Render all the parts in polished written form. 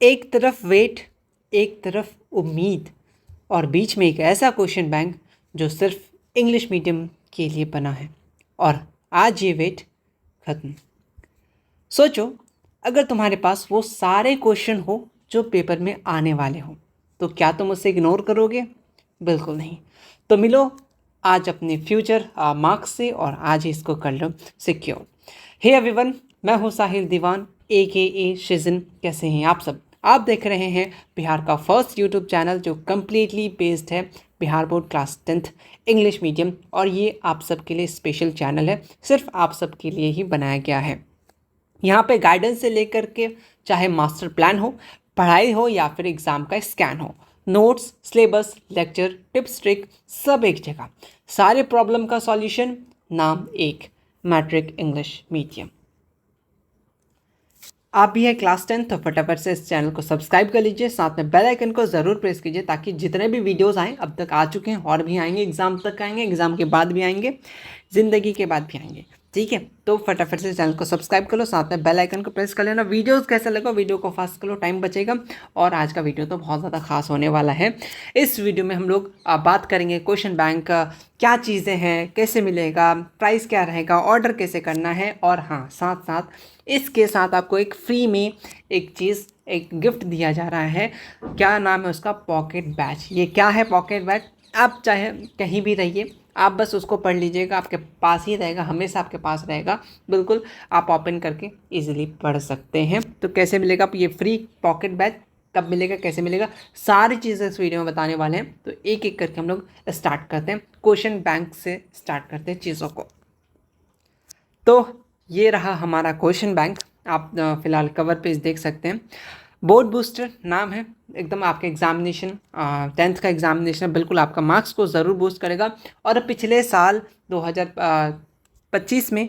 एक तरफ वेट, एक तरफ उम्मीद और बीच में एक ऐसा क्वेश्चन बैंक जो सिर्फ इंग्लिश मीडियम के लिए बना है। और आज ये वेट खत्म। सोचो, अगर तुम्हारे पास वो सारे क्वेश्चन हो जो पेपर में आने वाले हो, तो क्या तुम उसे इग्नोर करोगे? बिल्कुल नहीं। तो मिलो आज अपने फ्यूचर मार्क्स से और आज ही इसको कर लो सिक्योर। हे एवरीवन, मैं हूँ साहिल दीवान AKA शिजन। कैसे हैं आप सब? आप देख रहे हैं बिहार का फर्स्ट यूट्यूब चैनल जो कम्प्लीटली बेस्ड है Bihar board class 10th English medium, और ये आप सबके लिए स्पेशल चैनल है, सिर्फ आप सबके लिए ही बनाया गया है। यहाँ पे गाइडेंस से लेकर के चाहे मास्टर प्लान हो, पढ़ाई हो या फिर एग्ज़ाम का स्कैन हो, notes, syllabus, lecture, tips, trick सब एक जगह। सारे प्रॉब्लम का सॉल्यूशन, नाम एक, मैट्रिक इंग्लिश मीडियम। आप भी है क्लास 10 तो फटाफट से इस चैनल को सब्सक्राइब कर लीजिए, साथ में बेल आइकन को ज़रूर प्रेस कीजिए ताकि जितने भी वीडियोस आएँ, अब तक आ चुके हैं और भी आएंगे, एग्ज़ाम तक आएंगे, एग्ज़ाम के बाद भी आएंगे, ज़िंदगी के बाद भी आएंगे। ठीक है, तो फटाफट से चैनल को सब्सक्राइब कर लो, साथ में बेल आइकन को प्रेस कर लेना। वीडियोस कैसा लगा, वीडियो को फास्ट कर लो, टाइम बचेगा। और आज का वीडियो तो बहुत ज़्यादा खास होने वाला है। इस वीडियो में हम लोग बात करेंगे क्वेश्चन बैंक क्या चीज़ें हैं, कैसे मिलेगा, प्राइस क्या रहेगा, ऑर्डर कैसे करना है, और हाँ, साथ साथ इसके साथ आपको एक फ्री में एक चीज़, एक गिफ्ट दिया जा रहा है। क्या नाम है उसका? Pocket batch. ये क्या है पॉकेट बैच? आप चाहे कहीं भी रहिए, आप बस उसको पढ़ लीजिएगा, आपके पास ही रहेगा, हमेशा आपके पास रहेगा। बिल्कुल आप ओपन करके इजीली पढ़ सकते हैं। तो कैसे मिलेगा ये फ्री पॉकेट बैच, कब मिलेगा, कैसे मिलेगा, सारी चीज़ें इस वीडियो में बताने वाले हैं। तो एक एक करके हम लोग स्टार्ट करते हैं, क्वेश्चन बैंक से स्टार्ट करते हैं चीज़ों को। तो ये रहा हमारा क्वेश्चन बैंक। आप फिलहाल कवर पेज देख सकते हैं। बोर्ड बूस्टर नाम है, एकदम आपके एग्जामिनेशन 10th का एग्जामिनेशन बिल्कुल आपका मार्क्स को ज़रूर बूस्ट करेगा। और पिछले साल 2025 में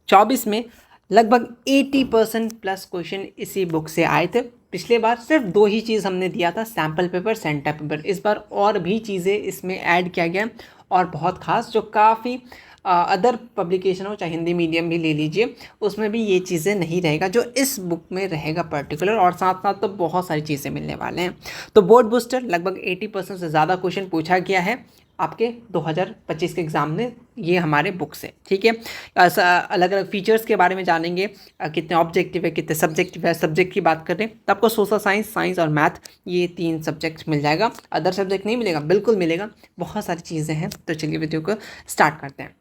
24 में लगभग 80% प्लस क्वेश्चन इसी बुक से आए थे। पिछले बार सिर्फ 2 ही चीज़ हमने दिया था, सैम्पल पेपर, सेंटर पेपर। इस बार और भी चीज़ें इसमें ऐड किया गया और बहुत खास, जो काफ़ी अदर पब्लिकेशन हो, चाहे हिंदी मीडियम भी ले लीजिए, उसमें भी ये चीज़ें नहीं रहेगा जो इस बुक में रहेगा पर्टिकुलर। और साथ साथ तो बहुत सारी चीज़ें मिलने वाले हैं। तो बोर्ड बूस्टर लगभग 80% से ज़्यादा क्वेश्चन पूछा गया है आपके 2025 के एग्ज़ाम में, ये हमारे बुक से। ठीक है, अलग अलग फीचर्स के बारे में जानेंगे, कितने ऑब्जेक्टिव है, कितने सब्जेक्टिव है। सब्जेक्ट की बात करें तो आपको सोशल साइंस, साइंस और मैथ, ये 3 सब्जेक्ट मिल जाएगा। अदर सब्जेक्ट नहीं मिलेगा? बिल्कुल मिलेगा, बहुत सारी चीज़ें हैं। तो चलिए वीडियो को स्टार्ट करते हैं।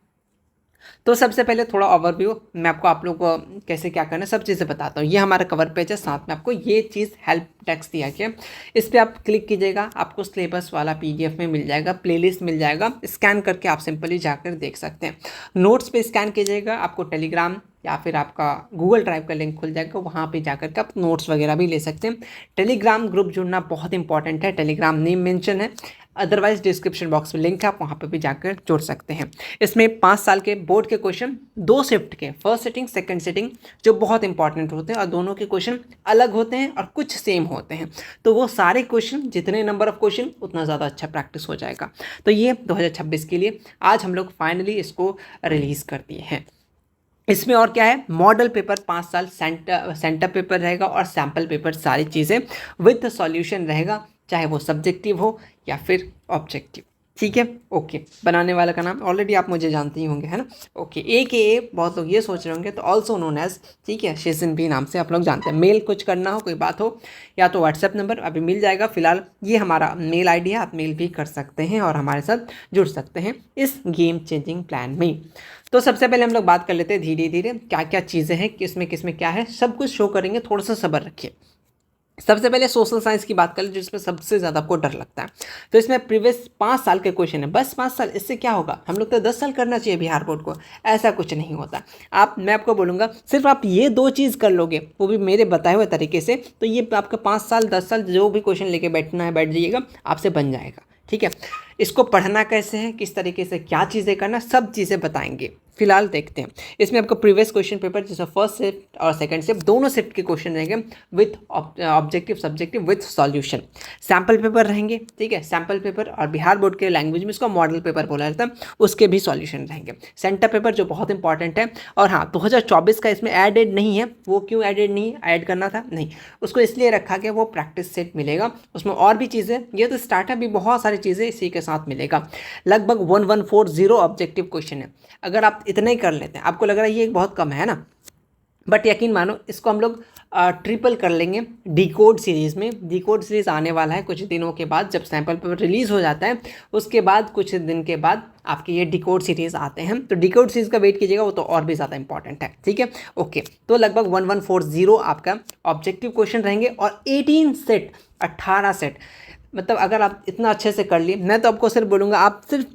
तो सबसे पहले थोड़ा ओवरव्यू, मैं आपको आप लोग को कैसे क्या करना है सब चीज़ें बताता हूँ। ये हमारा कवर पेज है, साथ में आपको ये चीज़ हेल्प टेक्स्ट दिया गया, इस पर आप क्लिक कीजिएगा, आपको सिलेबस वाला PDF में मिल जाएगा, प्लेलिस्ट मिल जाएगा, स्कैन करके आप सिंपली जाकर देख सकते हैं। नोट्स पे स्कैन कीजिएगा, आपको टेलीग्राम या फिर आपका गूगल ड्राइव का लिंक खुल जाएगा, वहाँ पे जाकर के आप नोट्स वगैरह भी ले सकते हैं। टेलीग्राम ग्रुप जुड़ना बहुत इंपॉर्टेंट है, टेलीग्राम नेम मेंशन है, अदरवाइज डिस्क्रिप्शन बॉक्स में लिंक है, आप वहाँ पे भी जाकर जुड़ सकते हैं। इसमें 5 साल के बोर्ड के क्वेश्चन 2 शिफ्ट के, फर्स्ट सिटिंग, सेकंड सिटिंग, जो बहुत इंपॉर्टेंट होते हैं, और दोनों के क्वेश्चन अलग होते हैं और कुछ सेम होते हैं। तो वो सारे क्वेश्चन, जितने नंबर ऑफ क्वेश्चन, उतना ज़्यादा अच्छा प्रैक्टिस हो जाएगा। तो ये 2026 के लिए आज हम लोग फाइनली इसको रिलीज़ कर दिए हैं। इसमें और क्या है, मॉडल पेपर 5 साल, सेंटर पेपर रहेगा और सैम्पल पेपर, सारी चीज़ें विद सॉल्यूशन रहेगा, चाहे वो सब्जेक्टिव हो या फिर ऑब्जेक्टिव। ठीक है, ओके। बनाने वाला का नाम ऑलरेडी आप मुझे जानते ही होंगे, है ना? ओके, AKA बहुत लोग ये सोच रहे होंगे, तो ऑल्सो नोन एज, ठीक है, शिजन भी नाम से आप लोग जानते हैं। मेल कुछ करना हो, कोई बात हो, या तो व्हाट्सएप नंबर अभी मिल जाएगा। फिलहाल ये हमारा मेल ID है, आप मेल भी कर सकते हैं और हमारे साथ जुड़ सकते हैं इस गेम चेंजिंग प्लान में। तो सबसे पहले हम लोग बात कर लेते हैं धीरे धीरे क्या क्या चीज़ें हैं, किसमें किसमें क्या है, सब कुछ शो करेंगे, थोड़ा सा सब्र रखिए। सबसे पहले सोशल साइंस की बात करें, जिसमें सबसे ज़्यादा आपको डर लगता है। तो इसमें प्रीवियस 5 साल के क्वेश्चन है, बस 5 साल, इससे क्या होगा? हम लोग तो 10 साल करना चाहिए बिहार बोर्ड को, ऐसा कुछ नहीं होता। मैं आपको बोलूँगा, सिर्फ आप ये 2 चीज़ कर लोगे, वो भी मेरे बताए हुए तरीके से, तो ये आपका 5 साल 10 साल जो भी क्वेश्चन लेके बैठना है, बैठ जाइएगा, आपसे बन जाएगा। ठीक है, इसको पढ़ना कैसे है, किस तरीके से क्या चीज़ें करना, सब चीज़ें बताएंगे। फिलहाल देखते हैं। इसमें आपको प्रीवियस क्वेश्चन पेपर जैसे फर्स्ट शिफ्ट और सेकंड शिफ्ट दोनों शिफ्ट के क्वेश्चन रहेंगे with objective subjective with solution. Sample paper रहेंगे, ठीक है, सैम्पल पेपर, और बिहार बोर्ड के लैंग्वेज में इसको मॉडल पेपर बोला जाता है, उसके भी सॉल्यूशन रहेंगे। सेंटर पेपर जो बहुत इंपॉर्टेंट है, और हाँ 2024 का इसमें एडेड नहीं है। वो क्यों एडेड नहीं, ऐड करना था नहीं, उसको इसलिए रखा कि वो प्रैक्टिस सेट मिलेगा, उसमें और भी चीज़ें, ये तो स्टार्टअप भी बहुत सारी चीज़ें इसी के साथ मिलेगा। लगभग 1140 ऑब्जेक्टिव क्वेश्चन है। अगर आप इतने ही कर लेते हैं, आपको लग रहा है ये बहुत कम है ना, बट यकीन मानो इसको हम लोग ट्रिपल कर लेंगे डिकोड सीरीज़ में। डिकोड सीरीज़ आने वाला है कुछ दिनों के बाद, जब सैम्पल पेपर रिलीज़ हो जाता है उसके बाद कुछ दिन के बाद आपके ये डिकोड सीरीज़ आते हैं। तो डिकोड सीरीज़ का वेट कीजिएगा, वो तो और भी ज़्यादा इंपॉर्टेंट है, ठीक है। ओके, तो लगभग 1140 आपका ऑब्जेक्टिव क्वेश्चन रहेंगे, और 18 सेट, 18 सेट, मतलब अगर आप इतना अच्छे से कर लिए, मैं तो आपको सिर्फ बोलूँगा आप सिर्फ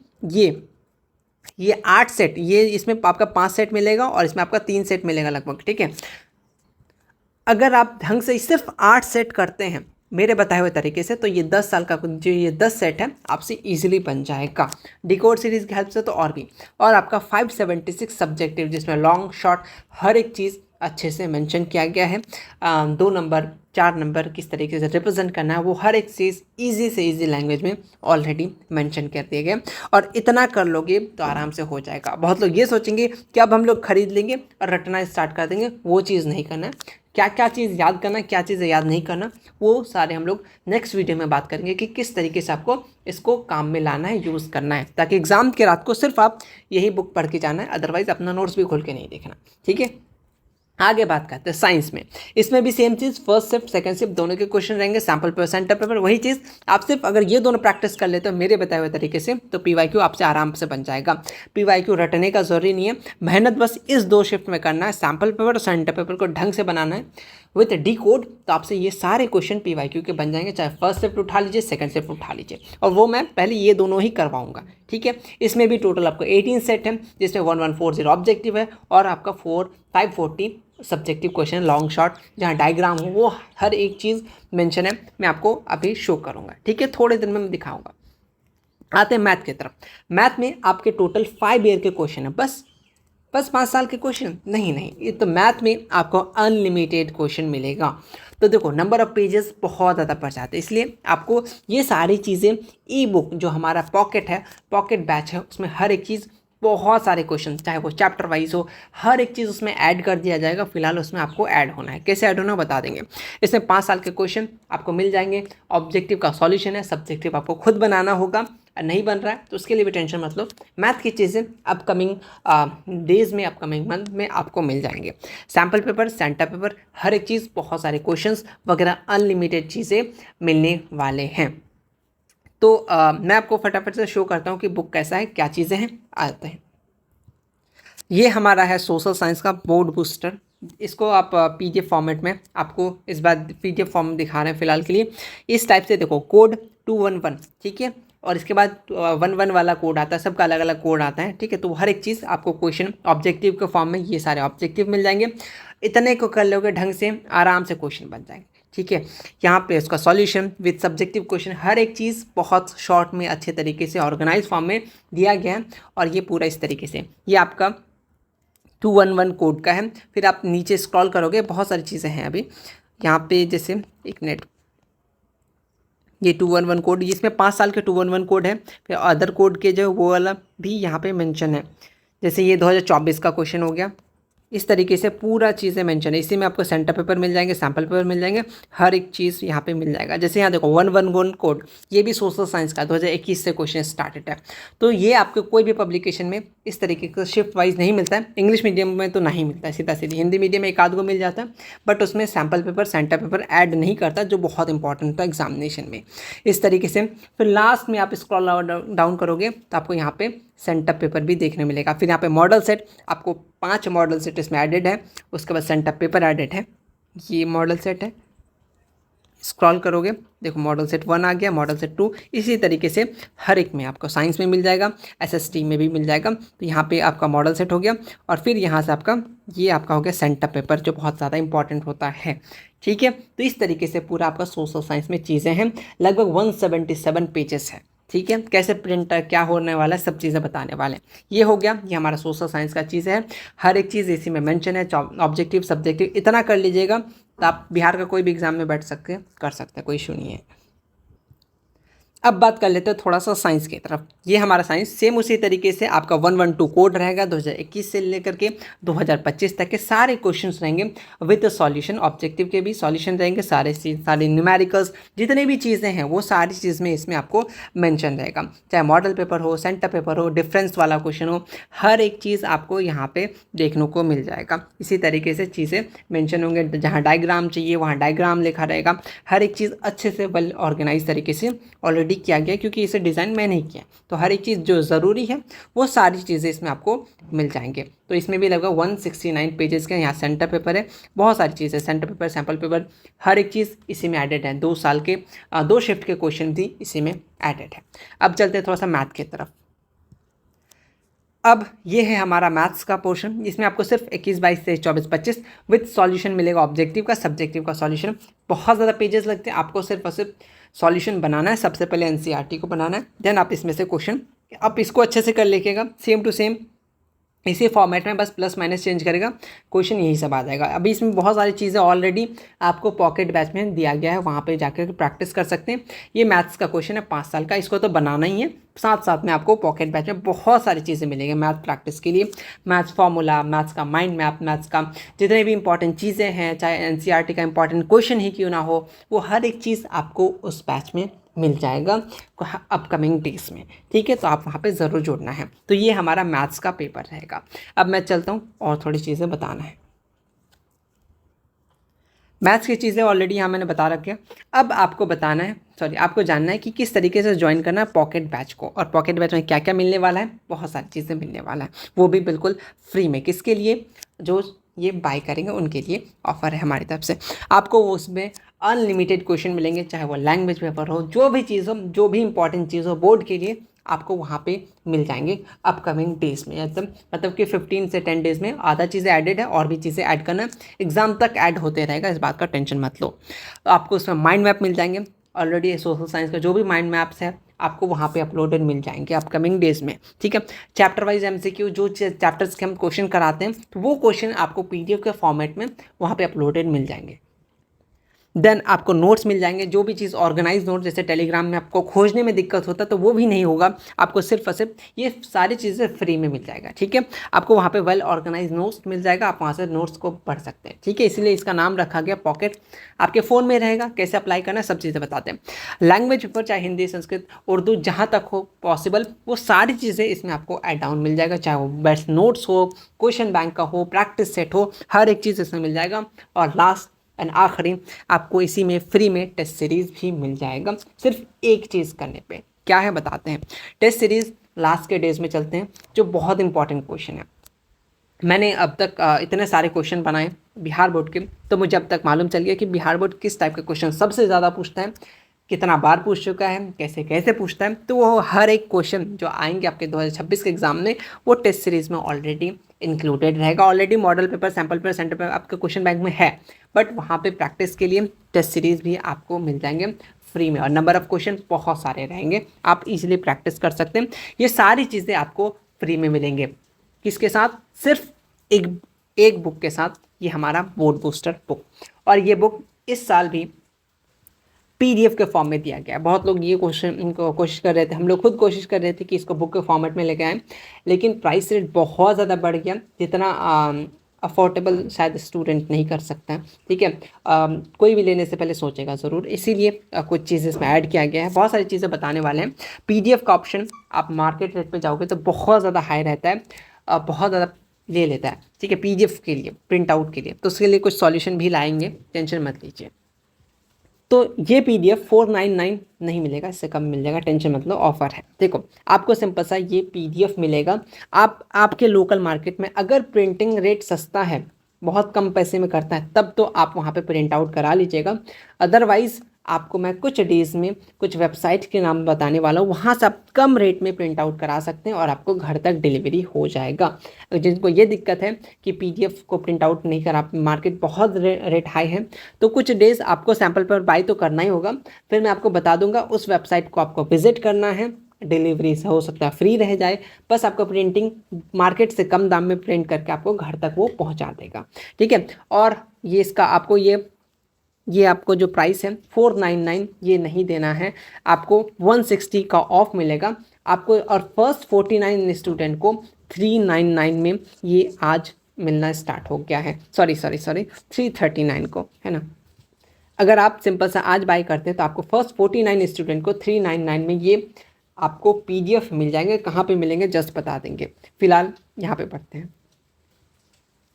ये 8 सेट, ये इसमें आपका 5 सेट मिलेगा और इसमें आपका 3 सेट मिलेगा लगभग, ठीक है। अगर आप ढंग से सिर्फ 8 सेट करते हैं मेरे बताए हुए तरीके से, तो ये 10 साल का जो ये 10 सेट है आपसे इजीली बन जाएगा डिकोड सीरीज़ की हेल्प से, तो और भी। और आपका 576 सब्जेक्टिव, जिसमें लॉन्ग शॉर्ट हर एक चीज़ अच्छे से मेंशन किया गया है। 2 नंबर 4 नंबर किस तरीके से रिप्रेजेंट करना है, वो हर एक चीज़ ईजी से ईजी लैंग्वेज में ऑलरेडी मेंशन कर दिए गए। और इतना कर लोगे तो आराम से हो जाएगा। बहुत लोग ये सोचेंगे कि अब हम लोग खरीद लेंगे और रटना स्टार्ट कर देंगे, वो चीज़ नहीं करना है। क्या क्या चीज़ याद करना, क्या चीज़ें याद नहीं करना, वो सारे हम लोग नेक्स्ट वीडियो में बात करेंगे कि किस तरीके से आपको इसको काम में लाना है, यूज़ करना है, ताकि एग्ज़ाम के रात को सिर्फ आप यही बुक पढ़ के जाना है, अदरवाइज़ अपना नोट्स भी खोल के नहीं देखना, ठीक है। आगे बात करते हैं साइंस में। इसमें भी सेम चीज़, फर्स्ट शिफ्ट सेकंड शिफ्ट दोनों के क्वेश्चन रहेंगे, सैम्पल पेपर सेंटर पेपर, वही चीज़। आप सिर्फ अगर ये दोनों प्रैक्टिस कर लेते हो मेरे बताए हुए तरीके से, तो पीवाईक्यू आपसे आराम से बन जाएगा। पीवाईक्यू रटने का ज़रूरी नहीं है, मेहनत बस इस 2 शिफ्ट में करना है, सैम्पल पेपर और सेंटर पेपर को ढंग से बनाना है विथ डी कोड, तो आपसे ये सारे क्वेश्चन पीवाईक्यू के बन जाएंगे। चाहे फर्स्ट शिफ्ट उठा लीजिए, सेकंड शिफ्ट उठा लीजिए, और वो मैं पहले ये दोनों ही करवाऊंगा, ठीक है। इसमें भी टोटल आपको 18 सेट है, जिसमें 1140 ऑब्जेक्टिव है, और आपका 540 सब्जेक्टिव क्वेश्चन लॉन्ग शॉर्ट, जहाँ डायग्राम हो वो हर एक चीज़ मेंशन है, मैं आपको अभी शो करूँगा, ठीक है, थोड़े दिन में मैं दिखाऊँगा। आते हैं मैथ की तरफ। मैथ में आपके टोटल 5 ईयर के क्वेश्चन है, बस 5 साल के क्वेश्चन नहीं, ये तो मैथ में आपको अनलिमिटेड क्वेश्चन मिलेगा। तो देखो नंबर ऑफ पेजेस बहुत ज़्यादा पड़ जाते हैं, इसलिए आपको ये सारी चीज़ें ई बुक जो हमारा पॉकेट है, पॉकेट बैच है, उसमें हर एक चीज़ बहुत सारे क्वेश्चन, चाहे वो चैप्टर वाइज हो, हर एक चीज़ उसमें ऐड कर दिया जाएगा। फिलहाल उसमें आपको ऐड होना है, कैसे ऐड होना बता देंगे। इसमें 5 साल के क्वेश्चन आपको मिल जाएंगे, ऑब्जेक्टिव का सॉल्यूशन है, सब्जेक्टिव आपको खुद बनाना होगा, नहीं बन रहा है तो उसके लिए भी टेंशन मत लो। मैथ की चीज़ें अपकमिंग डेज में, अपकमिंग मंथ में आपको मिल जाएंगे। सैम्पल पेपर, सेंटर पेपर, हर एक चीज़, बहुत सारे क्वेश्चंस वगैरह, अनलिमिटेड चीज़ें मिलने वाले हैं। तो मैं आपको फटाफट से शो करता हूँ कि बुक कैसा है, क्या चीज़ें हैं, आते हैं। ये हमारा है सोशल साइंस का बोर्ड बूस्टर। इसको आप पीडीएफ फॉर्मेट में, आपको इस बार पीडीएफ फॉर्म दिखा रहे हैं फिलहाल के लिए। इस टाइप से देखो, कोड 211, ठीक है, और इसके बाद 11 वाला कोड आता है, सबका अलग अलग कोड आता है, ठीक है। तो हर एक चीज़ आपको क्वेश्चन ऑब्जेक्टिव के फॉर्म में, ये सारे ऑब्जेक्टिव मिल जाएंगे। इतने को कर लोगे ढंग से, आराम से क्वेश्चन बन जाएंगे, ठीक है। यहाँ पे उसका सॉल्यूशन विद सब्जेक्टिव क्वेश्चन, हर एक चीज़ बहुत शॉर्ट में अच्छे तरीके से ऑर्गेनाइज फॉर्म में दिया गया है। और ये पूरा इस तरीके से, ये आपका 211 कोड का है। फिर आप नीचे स्क्रॉल करोगे, बहुत सारी चीज़ें हैं अभी यहाँ पे, जैसे एक मिनट, ये 211 कोड, इसमें 5 साल के 211 कोड है। फिर अदर कोड के जो वो वाला भी यहाँ पे मेंशन है, जैसे ये 2024 का क्वेश्चन हो गया। इस तरीके से पूरा चीज़ें मेंशन है। इसी में आपको सेंटर पेपर मिल जाएंगे, सैम्पल पेपर मिल जाएंगे, हर एक चीज़ यहाँ पे मिल जाएगा। जैसे यहाँ देखो 111 कोड, ये भी सोशल साइंस का 2021 से क्वेश्चन स्टार्टेड है। तो ये आपको कोई भी पब्लिकेशन में इस तरीके का शिफ्ट वाइज नहीं मिलता है। इंग्लिश मीडियम में तो नहीं मिलता है सीधा सीधी, हिंदी मीडियम में एक आध को मिल जाता है, बट उसमें sample paper centre paper add नहीं करता, जो बहुत इंपॉर्टेंट था एग्जामिनेशन में। इस तरीके से फिर लास्ट में आप स्क्रॉल डाउन करोगे तो आपको यहाँ पे सेंटर पेपर भी देखने मिलेगा। फिर यहाँ पे मॉडल सेट, आपको 5 मॉडल सेट इसमें एडेड है। उसके बाद सेंटर पेपर एडेड है, ये मॉडल सेट है। स्क्रॉल करोगे देखो मॉडल सेट 1 आ गया, मॉडल सेट 2, इसी तरीके से हर एक में आपको साइंस में मिल जाएगा, एसएसटी में भी मिल जाएगा। तो यहाँ पे आपका मॉडल सेट हो गया, और फिर यहाँ से आपका ये आपका हो गया सेंटर पेपर, जो बहुत ज़्यादा इंपॉर्टेंट होता है, ठीक है। तो इस तरीके से पूरा आपका सोशल साइंस में चीज़ें हैं, लगभग 177 पेजेस है, ठीक है, कैसे प्रिंट क्या होने वाला है सब चीज़ें बताने वाले हैं। ये हो गया, ये हमारा सोशल साइंस का चीज़ है, हर एक चीज़ इसी में मेंशन है। ऑब्जेक्टिव सब्जेक्टिव इतना कर लीजिएगा तो आप बिहार का कोई भी एग्जाम में बैठ सकते हैं, कर सकते हैं, कोई इशू नहीं है। अब बात कर लेते हैं थोड़ा सा साइंस की तरफ। ये हमारा साइंस सेम उसी तरीके से आपका 112 कोड रहेगा 2021 से लेकर के 2025 तक के सारे क्वेश्चंस रहेंगे विद सॉल्यूशन। ऑब्जेक्टिव के भी सॉल्यूशन रहेंगे, सारे न्यूमेरिकल्स जितने भी चीज़ें हैं वो सारी चीज़ में इसमें आपको मेंशन रहेगा, चाहे मॉडल पेपर हो, सेंटर पेपर हो, डिफरेंस वाला क्वेश्चन हो, हर एक चीज़ आपको यहाँ पे देखने को मिल जाएगा। इसी तरीके से चीज़ें मेंशन होंगे, जहाँ डायग्राम चाहिए वहाँ डायग्राम लिखा रहेगा, हर एक चीज़ अच्छे से वेल ऑर्गेनाइज तरीके से ऑलरेडी किया गया, क्योंकि इसे डिज़ाइन मैंने ही किया, तो हर एक चीज़ जो ज़रूरी है वो सारी चीज़ें इसमें आपको मिल जाएंगे। तो इसमें भी लगभग 169 पेजेस के यहाँ सेंटर पेपर है, बहुत सारी चीज़ें, सेंटर पेपर, सैम्पल पेपर, हर एक चीज़ इसी में एडेड है। 2 साल के 2 शिफ्ट के क्वेश्चन भी इसी में एडेड है। अब चलते हैं थोड़ा सा मैथ की तरफ। अब ये है हमारा मैथ्स का पोर्शन, इसमें आपको सिर्फ 21, 22, 23, 24, 25 विद सॉल्यूशन मिलेगा। ऑब्जेक्टिव का, सब्जेक्टिव का सॉल्यूशन, बहुत ज़्यादा पेजेस लगते हैं, आपको सिर्फ और सिर्फ सॉल्यूशन बनाना है। सबसे पहले एनसीईआरटी को बनाना है, देन आप इसमें से क्वेश्चन आप इसको अच्छे से कर लिखिएगा, सेम टू सेम इसी फॉर्मेट में, बस प्लस माइनस चेंज करेगा, क्वेश्चन यही सब आ जाएगा। अभी इसमें बहुत सारी चीज़ें ऑलरेडी आपको पॉकेट बैच में दिया गया है, वहाँ पे जाकर प्रैक्टिस कर सकते हैं। ये मैथ्स का क्वेश्चन है 5 साल का, इसको तो बनाना ही है, साथ साथ में आपको पॉकेट बैच में बहुत सारी चीज़ें मिलेंगी मैथ प्रैक्टिस के लिए। मैथ्स फार्मूला, मैथ्स का माइंड मैप, मैथ्स का जितने भी इंपॉर्टेंट चीज़ें हैं, चाहे एनसीईआरटी का इंपॉर्टेंट क्वेश्चन ही क्यों ना हो, वो हर एक चीज़ आपको उस बैच में मिल जाएगा अपकमिंग डेज में। ठीक है, तो आप वहाँ पे ज़रूर जुड़ना है। तो ये हमारा मैथ्स का पेपर रहेगा। अब मैं चलता हूँ और थोड़ी चीज़ें बताना है। मैथ्स की चीज़ें ऑलरेडी यहाँ मैंने बता रखी है। अब आपको बताना है, आपको जानना है कि किस तरीके से ज्वाइन करना है पॉकेट बैच को, और पॉकेट बैच में क्या क्या मिलने वाला है। बहुत सारी चीज़ें मिलने वाला है, वो भी बिल्कुल फ्री में। किसके लिए? जो ये बाय करेंगे उनके लिए ऑफर है हमारी तरफ से। आपको वो उसमें अनलिमिटेड क्वेश्चन मिलेंगे, चाहे वो लैंग्वेज पेपर हो, जो भी चीज़ हो, जो भी इंपॉर्टेंट चीज़ हो बोर्ड के लिए, आपको वहाँ पे मिल जाएंगे अपकमिंग डेज में। मतलब कि 15 से 10 डेज़ में आधा चीज़ें ऐडेड है, और भी चीज़ें ऐड करना है, एग्ज़ाम तक ऐड होते रहेगा, इस बात का टेंशन मत लो। आपको उसमें माइंड मैप मिल जाएंगे, ऑलरेडी सोशल साइंस का जो भी माइंड मैप्स है आपको वहाँ पे अपलोडेड मिल जाएंगे अपकमिंग डेज में। ठीक है, चैप्टर वाइज एमसीक्यू, जो चैप्टर्स के हम क्वेश्चन कराते हैं, तो वो क्वेश्चन आपको पीडीएफ के फॉर्मेट में वहाँ पे अपलोडेड मिल जाएंगे। देन आपको नोट्स मिल जाएंगे, जो भी चीज़ ऑर्गेनाइज नोट, जैसे टेलीग्राम में आपको खोजने में दिक्कत होता है तो वो भी नहीं होगा, आपको सिर्फ और सिर्फ ये सारी चीज़ें फ्री में मिल जाएगा। ठीक है, आपको वहाँ पे वेल ऑर्गेनाइज नोट्स मिल जाएगा, आप वहाँ से नोट्स को पढ़ सकते हैं। ठीक है, इसलिए इसका नाम रखा गया पॉकेट। आपके फ़ोन में रहेगा, कैसे अप्लाई करना है सब चीज़ें बताते हैं। लैंग्वेज पेपर, चाहे हिंदी, संस्कृत, उर्दू, जहाँ तक हो पॉसिबल वो सारी चीज़ें इसमें आपको ऐड डाउन मिल जाएगा, चाहे वो बेस्ट नोट्स हो, क्वेश्चन बैंक का हो, प्रैक्टिस सेट हो, हर एक चीज़ इसमें मिल जाएगा। और लास्ट एंड आखिरी आपको इसी में फ्री में टेस्ट सीरीज़ भी मिल जाएगा, सिर्फ एक चीज़ करने पे। क्या है बताते हैं। टेस्ट सीरीज़ लास्ट के डेज में चलते हैं, जो बहुत इंपॉर्टेंट क्वेश्चन है। मैंने अब तक इतने सारे क्वेश्चन बनाए बिहार बोर्ड के, तो मुझे अब तक मालूम चल गया कि बिहार बोर्ड किस टाइप के क्वेश्चन सबसे ज़्यादा पूछता है, कितना बार पूछ चुका है, कैसे कैसे पूछता है। तो वो हर एक क्वेश्चन जो आएंगे आपके 2026 के एग्जाम में, वो टेस्ट सीरीज़ में ऑलरेडी इंक्लूडेड रहेगा। Already model paper, sample paper, centre paper आपके क्वेश्चन बैंक में है, बट वहाँ पे प्रैक्टिस के लिए टेस्ट सीरीज़ भी आपको मिल जाएंगे फ्री में, और नंबर ऑफ़ क्वेश्चन बहुत सारे रहेंगे, आप इजीली प्रैक्टिस कर सकते हैं। ये सारी चीज़ें आपको फ्री में मिलेंगे, किसके साथ? सिर्फ एक बुक के साथ, ये हमारा बोर्ड बूस्टर बुक। और ये बुक इस साल भी पीडीएफ के फॉर्म में दिया गया है। बहुत लोग ये कोशिश कर रहे थे, हम लोग खुद कोशिश कर रहे थे कि इसको बुक के फॉर्मेट में लेके आएँ, लेकिन प्राइस रेट बहुत ज़्यादा बढ़ गया, जितना अफोर्डेबल शायद स्टूडेंट नहीं कर सकता है। ठीक है, कोई भी लेने से पहले सोचेगा ज़रूर, इसीलिए कुछ चीज़ें इसमें ऐड किया गया है। बहुत सारी चीज़ें बताने वाले हैं। पीडीएफ का ऑप्शन आप मार्केट रेट पे जाओगे तो बहुत ज़्यादा हाई रहता है, बहुत ज़्यादा ले लेता है। ठीक है, पीडीएफ के लिए, प्रिंट आउट के लिए, तो उसके लिए कुछ सॉल्यूशन भी लाएंगे, टेंशन मत लीजिए। तो ये पीडीएफ 499 नहीं मिलेगा, इससे कम मिल जाएगा, टेंशन मतलब ऑफर है। देखो, आपको सिंपल सा ये पीडीएफ मिलेगा। आपके लोकल मार्केट में अगर प्रिंटिंग रेट सस्ता है, बहुत कम पैसे में करता है, तब तो आप वहाँ पे प्रिंट आउट करा लीजिएगा। अदरवाइज़ आपको मैं कुछ डेज़ में कुछ वेबसाइट के नाम बताने वाला हूँ, वहाँ से आप कम रेट में प्रिंट आउट करा सकते हैं और आपको घर तक डिलीवरी हो जाएगा। जिनको ये दिक्कत है कि पीडीएफ को प्रिंट आउट नहीं करा, मार्केट बहुत रेट हाई है, तो कुछ डेज़ आपको सैम्पल पर बाय तो करना ही होगा। फिर मैं आपको बता दूंगा उस वेबसाइट को आपको विजिट करना है, डिलीवरी से हो सकता है फ्री रह जाए, बस आपको प्रिंटिंग मार्केट से कम दाम में प्रिंट करके आपको घर तक वो पहुंचा देगा। ठीक है, और ये इसका आपको ये आपको जो प्राइस है 499 ये नहीं देना है, आपको 160 का ऑफ मिलेगा आपको, और फर्स्ट 49 स्टूडेंट को 399 में ये आज मिलना स्टार्ट हो गया है। सॉरी 339 को, है ना। अगर आप सिंपल सा आज बाय करते हैं तो आपको फर्स्ट 49 स्टूडेंट को 399 में ये आपको PDF मिल जाएंगे। कहाँ पे मिलेंगे जस्ट बता देंगे, फिलहाल यहाँ पे पढ़ते हैं।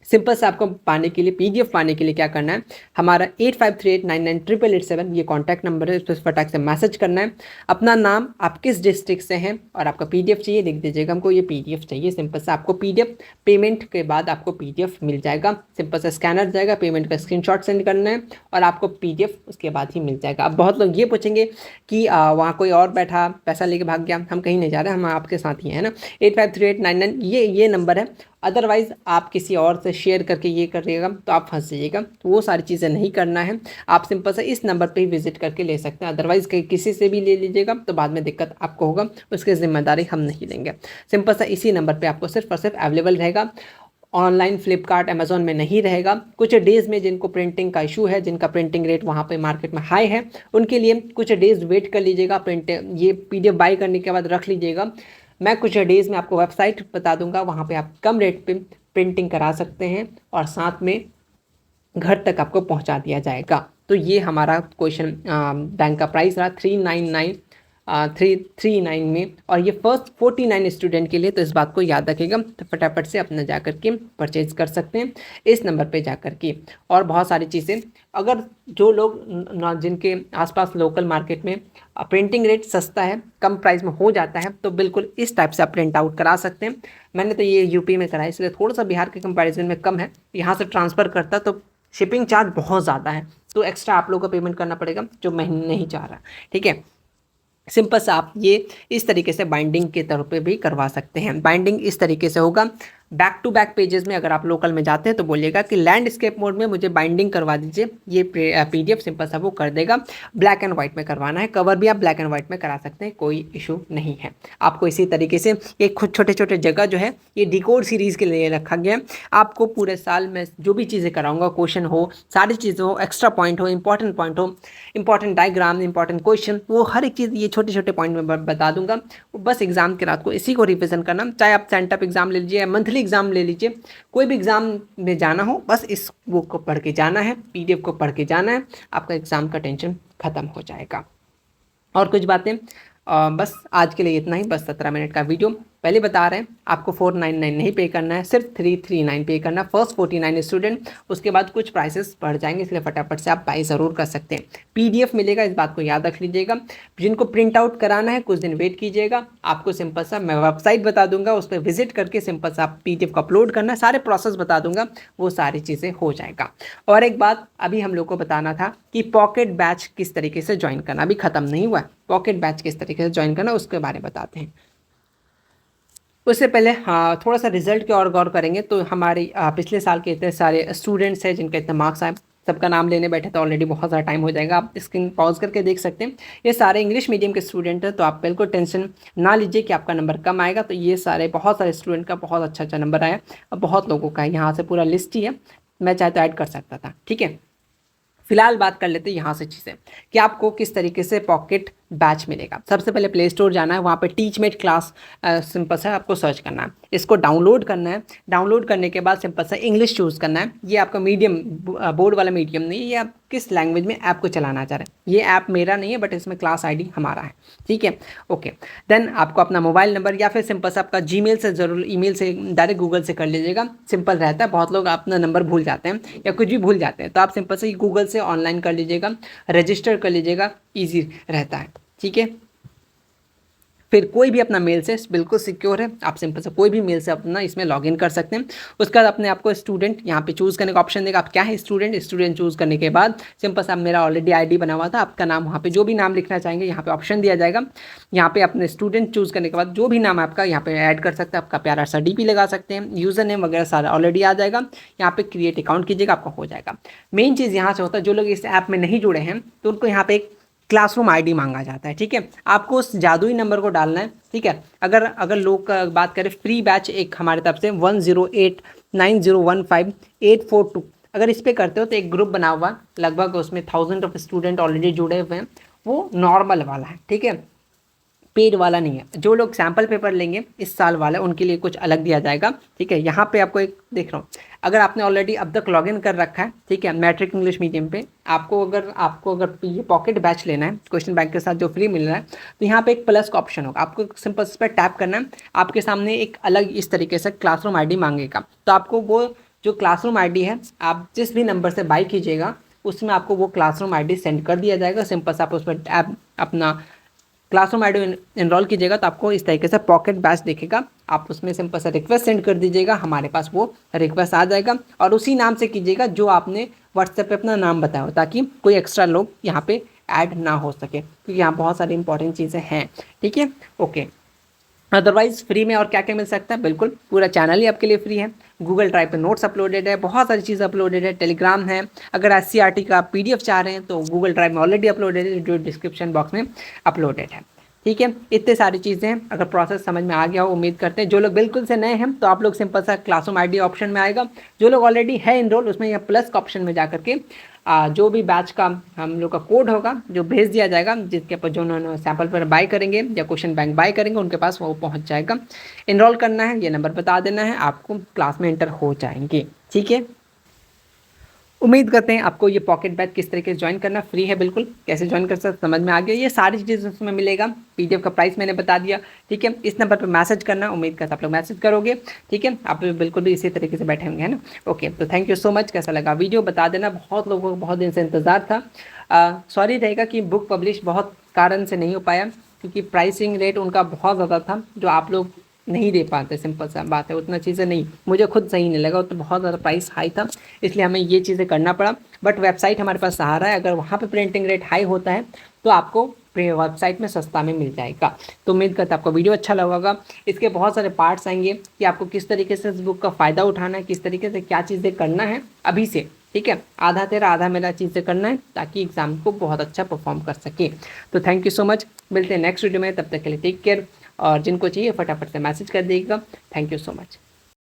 सिंपल से आपको पाने के लिए PDF पाने के लिए क्या करना है, हमारा 8538998887 ये कॉन्टैक्ट नंबर है, इस पर फटाक से मैसेज करना है, अपना नाम, आप किस डिस्ट्रिक्ट से हैं और आपका PDF चाहिए लिख दीजिएगा, हमको ये PDF चाहिए। सिंपल से आपको PDF पेमेंट के बाद आपको PDF मिल जाएगा, सिंपल से स्कैनर जाएगा, पेमेंट का स्क्रीनशॉट सेंड करना है और आपको PDF उसके बाद ही मिल जाएगा। अब बहुत लोग ये पूछेंगे कि वहाँ कोई और बैठा पैसा लेके भाग गया, हम कहीं नहीं जा रहे, हम आपके साथ ही हैं ना। 853899 ये नंबर है, अदरवाइज़ आप किसी और से शेयर करके ये करिएगा तो आप फंस जाइएगा, तो वो सारी चीज़ें नहीं करना है। आप सिंपल से इस नंबर पे ही विजिट करके ले सकते हैं, अदरवाइज़ किसी से भी ले लीजिएगा तो बाद में दिक्कत आपको होगा, उसकी जिम्मेदारी हम नहीं लेंगे। सिंपल सा इसी नंबर पे आपको सिर्फ और सिर्फ अवेलेबल रहेगा, ऑनलाइन फ्लिपकार्ट अमेजोन में नहीं रहेगा। कुछ डेज़ में जिनको प्रिंटिंग का इशू है, जिनका प्रिंटिंग रेट वहाँ पे मार्केट में हाई है, उनके लिए कुछ डेज़ वेट कर लीजिएगा, ये PDF बाई करने के बाद रख लीजिएगा। मैं कुछ डेज़ में आपको वेबसाइट बता दूंगा, वहाँ पे आप कम रेट पे प्रिंटिंग करा सकते हैं और साथ में घर तक आपको पहुँचा दिया जाएगा। तो ये हमारा क्वेश्चन बैंक का प्राइस रहा 339 में, और ये फर्स्ट 49 स्टूडेंट के लिए, तो इस बात को याद रखिएगा। तो फटाफट से अपना जा कर के परचेज कर सकते हैं इस नंबर पे जा कर के। और बहुत सारी चीज़ें, अगर जो लोग जिनके आसपास लोकल मार्केट में प्रिंटिंग रेट सस्ता है, कम प्राइस में हो जाता है, तो बिल्कुल इस टाइप से आप प्रिंट आउट करा सकते हैं। मैंने तो ये UP में कराया, इसलिए थोड़ा सा बिहार के कंपैरिजन में कम है। यहाँ से ट्रांसफ़र करता तो शिपिंग चार्ज बहुत ज़्यादा है, तो एक्स्ट्रा आप लोगों को पेमेंट करना पड़ेगा, जो मैं नहीं चाह रहा। ठीक है, सिंपल से आप ये इस तरीके से बाइंडिंग के तौर पे भी करवा सकते हैं। बाइंडिंग इस तरीके से होगा, बैक टू बैक पेजेस में अगर आप लोकल में जाते हैं तो बोलिएगा कि लैंडस्केप मोड में मुझे बाइंडिंग करवा दीजिए, ये PDF सिंपल सा वो कर देगा। ब्लैक एंड व्हाइट में करवाना है, कवर भी आप ब्लैक एंड व्हाइट में करा सकते हैं, कोई इशू नहीं है। आपको इसी तरीके से ये खुद छोटे छोटे जगह जो है ये डिकोड सीरीज़ के लिए रखा गया है। आपको पूरे साल में जो भी चीज़ें कराऊंगा, क्वेश्चन हो, सारी चीज़ें हो, एक्स्ट्रा पॉइंट हो, इंपॉर्टेंट डायग्राम, इंपॉर्टेंट क्वेश्चन, वो हर एक चीज़ ये छोटे छोटे पॉइंट में बता दूंगा। बस एग्जाम के रात को इसी को रिविजन करना, चाहे आप सेंटअप एग्जाम ले लीजिए या मंथली एग्जाम ले लीजिए, कोई भी एग्जाम में जाना हो, बस इस बुक को पढ़ के जाना है, PDF को पढ़ के जाना है, आपका एग्जाम का टेंशन खत्म हो जाएगा। और कुछ बातें बस आज के लिए इतना ही, बस 17 मिनट का वीडियो। पहले बता रहे हैं आपको 499 नहीं पे करना है, सिर्फ 339 पे करना है फर्स्ट 49 स्टूडेंट। उसके बाद कुछ प्राइसेस बढ़ जाएंगे, इसलिए फटाफट से आप बाई ज़रूर कर सकते हैं। PDF मिलेगा, इस बात को याद रख लीजिएगा। जिनको प्रिंट आउट कराना है कुछ दिन वेट कीजिएगा, आपको सिंपल सा मैं वेबसाइट बता दूंगा, उस पर विजिट करके सिंपल सा आप PDF को अपलोड करना है, सारे प्रोसेस बता दूंगा, वो सारी चीज़ें हो जाएगा। और एक बात अभी हम लोग को बताना था कि पॉकेट बैच किस तरीके से ज्वाइन करना, अभी ख़त्म नहीं हुआ है, पॉकेट बैच किस तरीके से ज्वाइन करना उसके बारे में बताते हैं। उससे पहले हाँ, थोड़ा सा रिजल्ट के और गौर करेंगे तो हमारे पिछले साल के इतने सारे स्टूडेंट्स हैं जिनके इतने मार्क्स आए, सबका नाम लेने बैठे तो ऑलरेडी बहुत सारा टाइम हो जाएगा। आप स्क्रीन पॉज करके देख सकते हैं, ये सारे इंग्लिश मीडियम के स्टूडेंट हैं, तो आप बिल्कुल टेंशन ना लीजिए कि आपका नंबर कम आएगा। तो ये सारे बहुत सारे स्टूडेंट का बहुत अच्छा नंबर आया, अब बहुत लोगों का यहाँ से पूरा लिस्ट ही है, मैं चाहे तो ऐड कर सकता था। ठीक है, फिलहाल बात कर लेते हैं यहाँ से चीज़ें कि आपको किस तरीके से पॉकेट बैच मिलेगा। सबसे पहले प्ले स्टोर जाना है, वहाँ पे टीचमेट क्लास सिंपल सा आपको सर्च करना है, इसको डाउनलोड करना है। डाउनलोड करने के बाद सिंपल सा इंग्लिश चूज़ करना है। ये आपका मीडियम बोर्ड वाला मीडियम नहीं है, ये आप किस लैंग्वेज में ऐप को चलाना चाह रहे हैं। ये ऐप मेरा नहीं है, बट इसमें क्लास ID हमारा है। ठीक है, ओके। देन आपको अपना मोबाइल नंबर या फिर सिंपल सा आपका Gmail से ज़रूर, ईमेल से डायरेक्ट गूगल से कर लीजिएगा, सिंपल रहता है। बहुत लोग अपना नंबर भूल जाते हैं या कुछ भी भूल जाते हैं, तो आप सिंपल से गूगल से ऑनलाइन कर लीजिएगा, रजिस्टर कर लीजिएगा, ईजी रहता है। ठीक है, फिर कोई भी अपना मेल से बिल्कुल सिक्योर है, आप सिंपल से कोई भी मेल से अपना इसमें लॉगिन कर सकते हैं। उसके बाद अपने आपको स्टूडेंट यहाँ पे चूज़ करने का ऑप्शन देगा, आप क्या है स्टूडेंट चूज़ करने के बाद सिंपल सा मेरा ऑलरेडी ID बना हुआ था, आपका नाम वहाँ पे जो भी नाम लिखना चाहेंगे यहाँ पे ऑप्शन दिया जाएगा। यहाँ पे अपने स्टूडेंट चूज़ करने के बाद जो भी नाम आपका यहाँ पे ऐड कर सकते हैं, आपका प्यारा सा DP लगा सकते हैं, यूज़र नेम वगैरह सारा ऑलरेडी आ जाएगा। यहाँ पे क्रिएट अकाउंट कीजिएगा, आपका हो जाएगा। मेन चीज़ यहाँ से होता है, जो लोग इस ऐप में नहीं जुड़े हैं तो उनको यहाँ पे एक क्लासरूम आईडी मांगा जाता है। ठीक है, आपको उस जादुई नंबर को डालना है। ठीक है, अगर लोग का बात करें, फ्री बैच एक हमारे तरफ से 1089015842, अगर इस पर करते हो तो एक ग्रुप बना हुआ, लगभग उसमें 1000 ऑफ स्टूडेंट ऑलरेडी जुड़े हुए हैं। वो नॉर्मल वाला है, ठीक है, पेड वाला नहीं है। जो लोग सैम्पल पेपर लेंगे इस साल वाला, उनके लिए कुछ अलग दिया जाएगा। ठीक है, यहाँ पे आपको एक देख रहा हूँ, अगर आपने ऑलरेडी अब तक लॉगिन कर रखा है, ठीक है, मैट्रिक इंग्लिश मीडियम पे, आपको अगर ये पॉकेट बैच लेना है क्वेश्चन बैंक के साथ जो फ्री मिल रहा है, तो यहाँ पे एक प्लस का ऑप्शन होगा, आपको सिंपल इस पर टैप करना है। आपके सामने एक अलग इस तरीके से क्लासरूम आई मांगेगा, तो आपको वो जो क्लासरूम आई है, आप जिस भी नंबर से बाई कीजिएगा उसमें आपको वो क्लासरूम आई सेंड कर दिया जाएगा। सिंपल से आप उस पर टैप अपना क्लासरूम आई इनरोल कीजिएगा, तो आपको इस तरीके से पॉकेट बैच दिखेगा। आप उसमें सिंपल सा रिक्वेस्ट सेंड कर दीजिएगा, हमारे पास वो रिक्वेस्ट आ जाएगा, और उसी नाम से कीजिएगा जो आपने व्हाट्सएप पे अपना नाम बताया हो, ताकि कोई एक्स्ट्रा लोग यहाँ पे ऐड ना हो सके, क्योंकि यहाँ बहुत सारी इंपॉर्टेंट चीज़ें हैं। ठीक है, ओके। अदरवाइज फ्री में और क्या क्या मिल सकता है, बिल्कुल पूरा चैनल ही आपके लिए फ्री है। गूगल ड्राइव पे नोट्स अपलोडेड है, बहुत सारी चीज़ अपलोडेड है, टेलीग्राम है। अगर SCRT का PDF चाह रहे हैं तो गूगल ड्राइव में ऑलरेडी अपलोडेड है, जो डिस्क्रिप्शन बॉक्स में अपलोडेड है। ठीक है, इतने सारी चीज़ें हैं। अगर प्रोसेस समझ में आ गया हो, उम्मीद करते हैं। जो लोग बिल्कुल से नए हैं तो आप लोग सिंपल सा क्लासरूम ID ऑप्शन में आएगा। जो लोग ऑलरेडी है इनरोल, उसमें यह प्लस का ऑप्शन में जा करके जो भी बैच का हम लोग का कोड होगा जो भेज दिया जाएगा, जिसके ऊपर जो उन्होंने सैम्पल पर बाय करेंगे या क्वेश्चन बैंक बाय करेंगे, उनके पास वो पहुंच जाएगा। इनरोल करना है, ये नंबर बता देना है, आपको क्लास में एंटर हो जाएंगे। ठीक है, उम्मीद करते हैं आपको ये पॉकेट बैच किस तरीके से ज्वाइन करना, फ्री है बिल्कुल, कैसे ज्वाइन कर सकते समझ में आ गया। ये सारी चीज़ें उसमें मिलेगा। PDF का प्राइस मैंने बता दिया। ठीक है, इस नंबर पर मैसेज करना, उम्मीद करता आप लोग मैसेज करोगे। ठीक है, आप बिल्कुल भी इसी तरीके से बैठे होंगे, है ना। ओके, तो थैंक यू सो मच। कैसा लगा वीडियो बता देना, बहुत लोगों को बहुत दिन से इंतज़ार था। सॉरी रहेगा कि बुक पब्लिश बहुत कारण से नहीं हो पाया, क्योंकि प्राइसिंग रेट उनका बहुत ज़्यादा था, जो आप लोग नहीं दे पाते। सिंपल सा बात है, उतना चीज़ें नहीं, मुझे खुद सही नहीं लगा, तो बहुत ज़्यादा प्राइस हाई था, इसलिए हमें ये चीज़ें करना पड़ा। बट वेबसाइट हमारे पास सहारा है, अगर वहाँ पे प्रिंटिंग रेट हाई होता है तो आपको वेबसाइट में सस्ता में मिल जाएगा। तो उम्मीद करता है आपको वीडियो अच्छा लगा होगा। इसके बहुत सारे पार्ट्स आएंगे कि आपको किस तरीके से इस बुक का फ़ायदा उठाना है, किस तरीके से क्या चीज़ें करना है अभी से। ठीक है, आधा तेरा आधा मेरा चीज़ें करना है, ताकि एग्ज़ाम को बहुत अच्छा परफॉर्म कर सके। तो थैंक यू सो मच, मिलते हैं नेक्स्ट वीडियो में, तब तक के लिए टेक केयर। और जिनको चाहिए फटाफट से मैसेज कर दीजिएगा। Thank you so much.